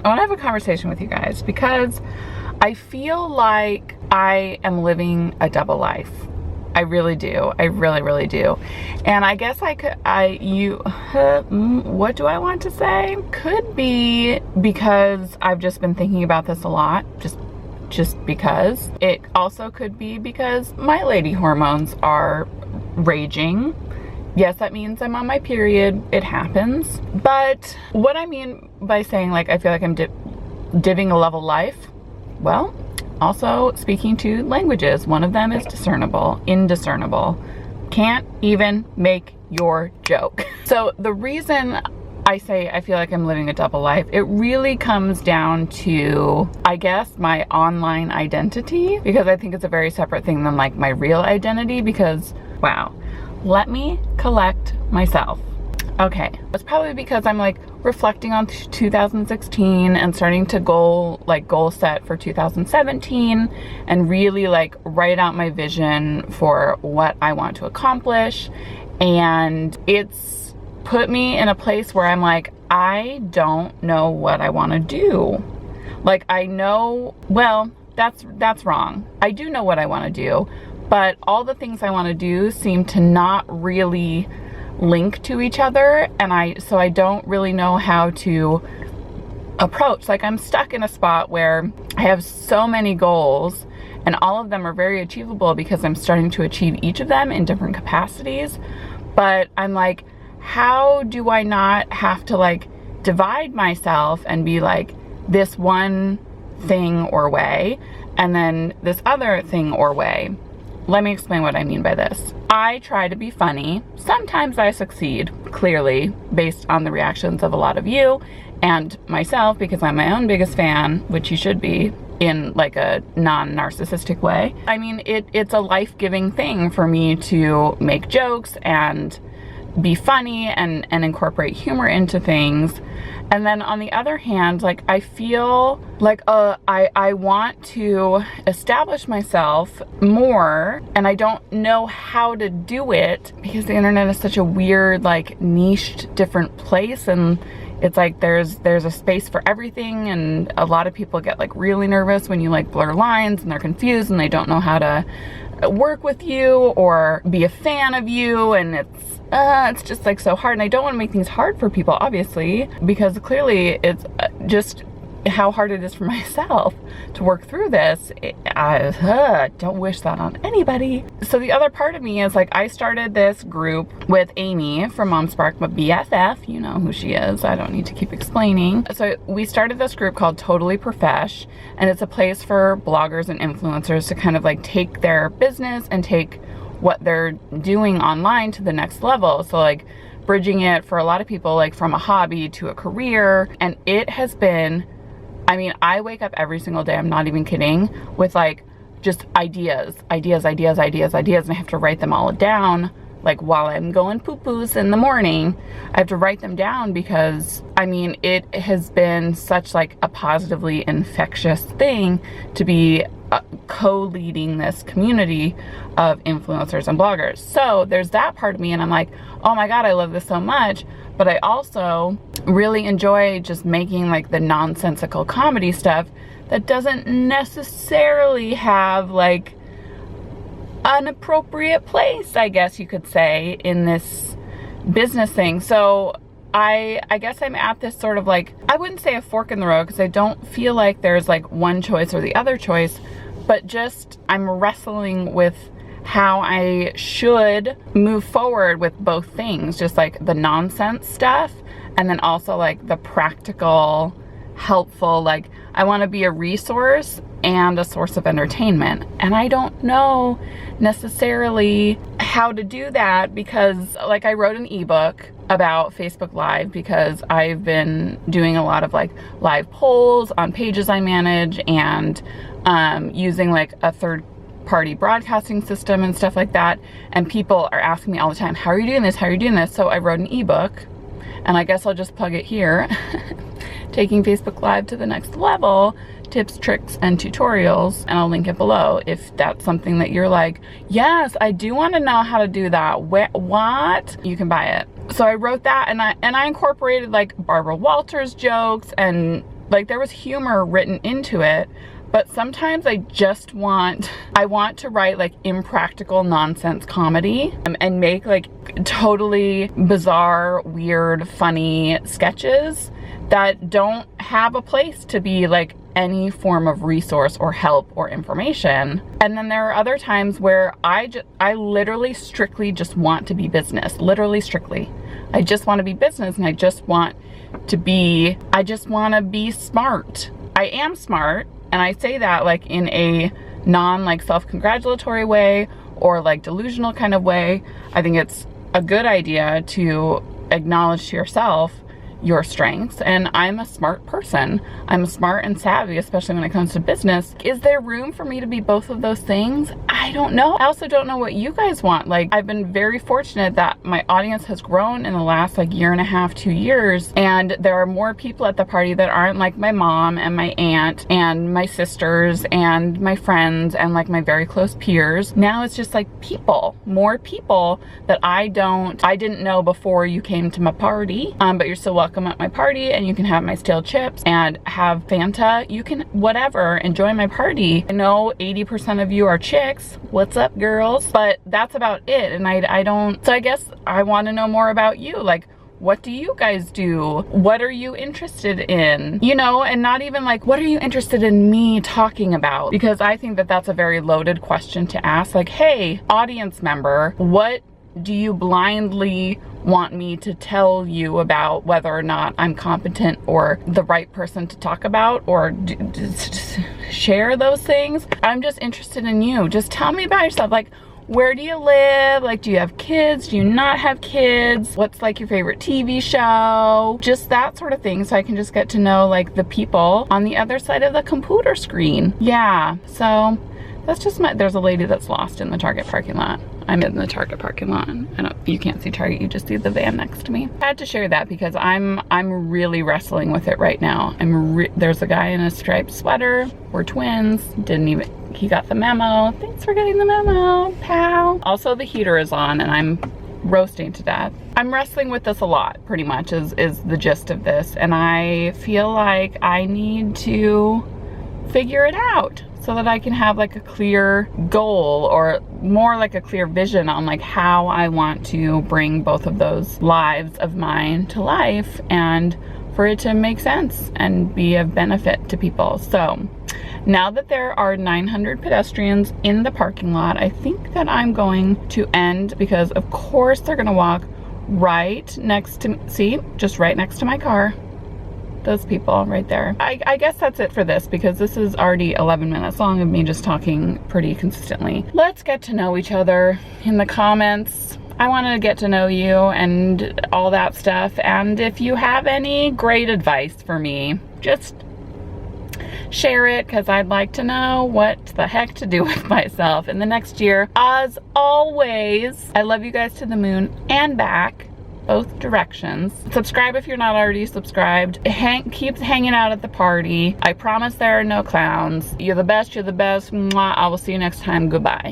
I want to have a conversation with you guys because I feel like I am living a double life. I really do. I really, really do. And I guess what do I want to say? Could be because I've just been thinking about this a lot, just because. It also could be because my lady hormones are raging. Yes, that means I'm on my period. It happens. But what I mean by saying like I feel like I'm living a level life, well, also speaking two languages. One of them is discernible, indiscernible. Can't even make your joke. So the reason I say I feel like I'm living a double life, it really comes down to, I guess, my online identity, because I think it's a very separate thing than like my real identity, because wow, let me collect myself. Okay, it's probably because I'm like reflecting on 2016 and starting to goal set for 2017 and really like write out my vision for what I want to accomplish. And it's put me in a place where I'm like, I don't know what I want to do. Like I know, well, that's wrong. I do know what I want to do, but all the things I want to do seem to not really link to each other, and so I don't really know how to approach. Like I'm stuck in a spot where I have so many goals and all of them are very achievable because I'm starting to achieve each of them in different capacities, but I'm like, how do I not have to like divide myself and be like this one thing or way and then this other thing or way? Let me explain what I mean by this. I try to be funny. Sometimes I succeed, clearly, based on the reactions of a lot of you and myself, because I'm my own biggest fan, which you should be, in like a non-narcissistic way. I mean, it's a life-giving thing for me to make jokes and be funny and incorporate humor into things. And then on the other hand, like I feel like I want to establish myself more, and I don't know how to do it because the internet is such a weird, like niched different place, and it's like there's a space for everything, and a lot of people get like really nervous when you like blur lines and they're confused and they don't know how to work with you or be a fan of you, and it's just like so hard. And I don't want to make things hard for people, obviously, because clearly it's just how hard it is for myself to work through this. I don't wish that on anybody. So the other part of me is like, I started this group with Amy from Mom Spark, my BFF, you know who she is, I don't need to keep explaining. So we started this group called Totally Profesh, and it's a place for bloggers and influencers to kind of like take their business and take what they're doing online to the next level. So like bridging it for a lot of people, like from a hobby to a career. And it has been, I mean, I wake up every single day, I'm not even kidding, with like just ideas, and I have to write them all down. Like while I'm going poo-poos in the morning, I have to write them down because, I mean, it has been such like a positively infectious thing to be co-leading this community of influencers and bloggers. So there's that part of me, and I'm like, oh my God, I love this so much. But I also really enjoy just making like the nonsensical comedy stuff that doesn't necessarily have like an appropriate place, I guess you could say, in this business thing. So I guess I'm at this sort of like, I wouldn't say a fork in the road because I don't feel like there's like one choice or the other choice, but just I'm wrestling with how I should move forward with both things, just like the nonsense stuff and then also like the practical, helpful, like I want to be a resource and a source of entertainment. And I don't know necessarily how to do that because like I wrote an ebook about Facebook Live because I've been doing a lot of like live polls on pages I manage and using like a third-party broadcasting system and stuff like that. And people are asking me all the time, how are you doing this? How are you doing this? So I wrote an ebook, and I guess I'll just plug it here. Taking Facebook Live to the next level, tips, tricks, and tutorials, and I'll link it below if that's something that you're like, yes, I do want to know how to do that. What? You can buy it. So I wrote that, and I incorporated like Barbara Walters jokes and like there was humor written into it, but sometimes I want to write like impractical nonsense comedy and make like totally bizarre, weird, funny sketches that don't have a place to be like any form of resource or help or information. And then there are other times where I literally strictly just want to be business, literally strictly. I just want to be business, and I just want to be smart. I am smart, and I say that like in a non like self-congratulatory way or like delusional kind of way. I think it's a good idea to acknowledge to yourself your strengths, and I'm a smart person. I'm smart and savvy, especially when it comes to business. Is there room for me to be both of those things? I don't know. I also don't know what you guys want. Like, I've been very fortunate that my audience has grown in the last like year and a half, 2 years, and there are more people at the party that aren't like my mom and my aunt and my sisters and my friends and like my very close peers. Now it's just like people, more people that I didn't know before you came to my party, but you're still welcome at my party, and you can have my stale chips and have Fanta. You can whatever, enjoy my party. I know 80% of you are chicks. What's up, girls? But that's about it. And I don't, so I guess I want to know more about you. Like, what do you guys do? What are you interested in? You know, and not even like, what are you interested in me talking about? Because I think that that's a very loaded question to ask. Like, hey, audience member, what do you blindly want me to tell you about whether or not I'm competent or the right person to talk about, or share those things? I'm just interested in you. Just tell me about yourself. Like, where do you live? Like, do you have kids? Do you not have kids? What's like your favorite TV show? Just that sort of thing, so I can just get to know like the people on the other side of the computer screen. Yeah, so that's just there's a lady that's lost in the Target parking lot. I'm in the Target parking lot. You can't see Target, you just see the van next to me. I had to share that because I'm really wrestling with it right now. There's a guy in a striped sweater. We're twins. He got the memo. Thanks for getting the memo, pal. Also, the heater is on and I'm roasting to death. I'm wrestling with this a lot, pretty much, is the gist of this. And I feel like I need to figure it out so that I can have like a clear goal, or more like a clear vision on like how I want to bring both of those lives of mine to life, and for it to make sense and be of benefit to people. So now that there are 900 pedestrians in the parking lot, I think that I'm going to end, because of course they're gonna walk right next to me. See, just right next to my car. Those people right there. I guess that's it for this, because this is already 11 minutes long of me just talking pretty consistently. Let's get to know each other in the comments. I want to get to know you and all that stuff. And if you have any great advice for me, just share it, because I'd like to know what the heck to do with myself in the next year. As always, I love you guys to the moon and back. Both directions. Subscribe if you're not already subscribed. Keep hanging out at the party. I promise there are no clowns. You're the best, you're the best. Mwah. I will see you next time. Goodbye.